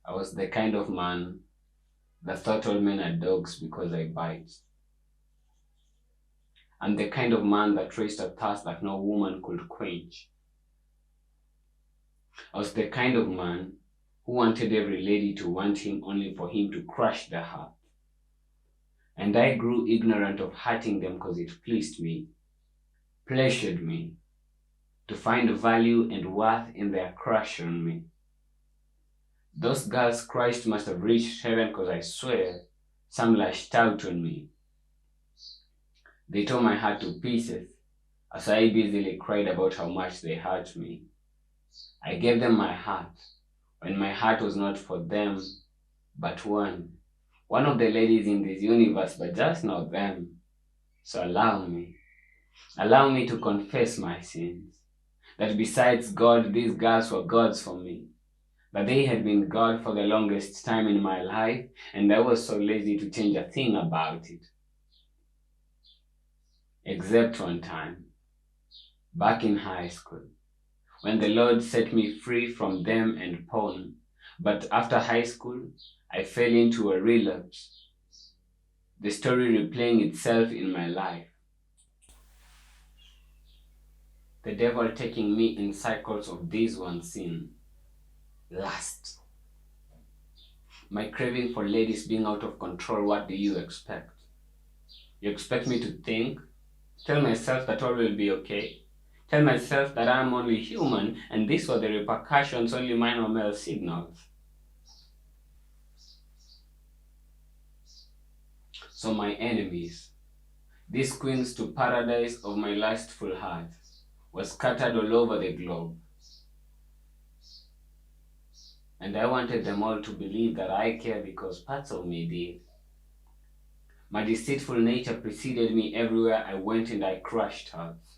I was the kind of man that thought all men are dogs because I bite. I'm the kind of man that raised a thirst that no woman could quench. I was the kind of man who wanted every lady to want him only for him to crush their heart. And I grew ignorant of hurting them because it pleased me, pleasured me, to find value and worth in their crush on me. Those girls Christ must have reached heaven because I swear some lashed out on me. They tore my heart to pieces as I busily cried about how much they hurt me. I gave them my heart when my heart was not for them, but one of the ladies in this universe, but just not them. So allow me to confess my sins, that besides God, these girls were gods for me, that they had been God for the longest time in my life, and I was so lazy to change a thing about it. Except one time, back in high school, when the Lord set me free from them and porn. But after high school, I fell into a relapse, the story replaying itself in my life. The devil taking me in cycles of this one sin, lust. My craving for ladies being out of control, what do you expect? You expect me to think, tell myself that all will be okay, tell myself that I'm only human and these were the repercussions, only minor male signals. So my enemies, these queens to paradise of my lustful heart, were scattered all over the globe. And I wanted them all to believe that I care because parts of me did. My deceitful nature preceded me everywhere I went and I crushed hearts.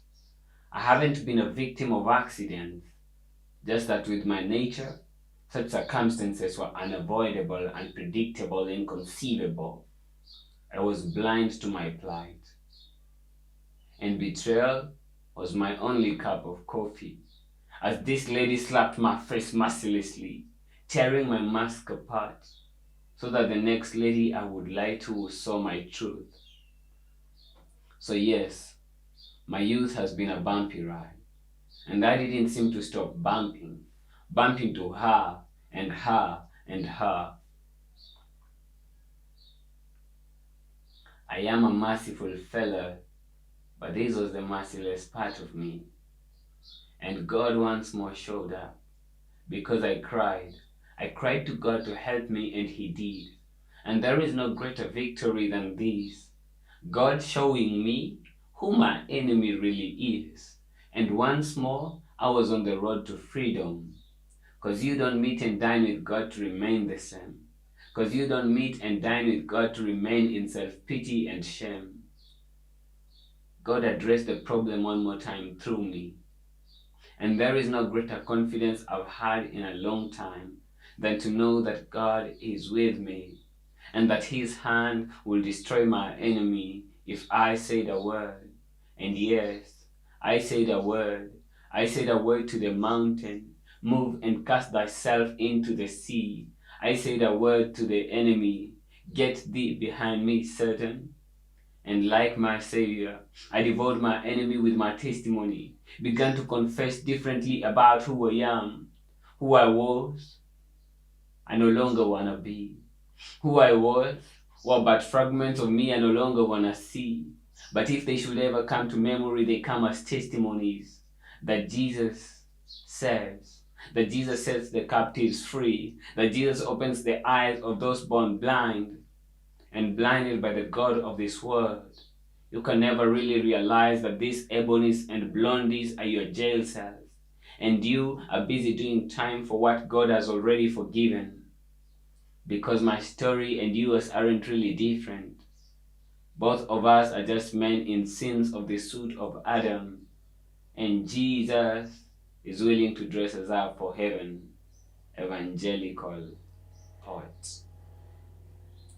I haven't been a victim of accidents, just that with my nature, such circumstances were unavoidable, unpredictable, inconceivable. I was blind to my plight. And betrayal was my only cup of coffee, as this lady slapped my face mercilessly, tearing my mask apart, so that the next lady I would lie to saw my truth. So yes, my youth has been a bumpy ride, and I didn't seem to stop bumping to her and her and her. I am a merciful fellow, but this was the merciless part of me. And God once more showed up, because I cried. I cried to God to help me, and He did. And there is no greater victory than this. God showing me who my enemy really is. And once more, I was on the road to freedom. Because you don't meet and dine with God to remain the same. Because you don't meet and dine with God to remain in self-pity and shame. God addressed the problem one more time through me. And there is no greater confidence I've had in a long time than to know that God is with me and that His hand will destroy my enemy if I say the word. And yes, I say the word. I say the word to the mountain, move and cast thyself into the sea. I say the word to the enemy, get thee behind me, Satan. And like my Savior, I devoured my enemy with my testimony, began to confess differently about who I am, who I was, I no longer want to be. Who I was, what but fragments of me I no longer want to see. But if they should ever come to memory, they come as testimonies that Jesus saves, that Jesus sets the captives free, that Jesus opens the eyes of those born blind and blinded by the God of this world. You can never really realize that these ebonies and blondies are your jail cells, and you are busy doing time for what God has already forgiven. Because my story and yours aren't really different. Both of us are just men in sins of the suit of Adam, and Jesus is willing to dress us up for heaven. Evangelical poet.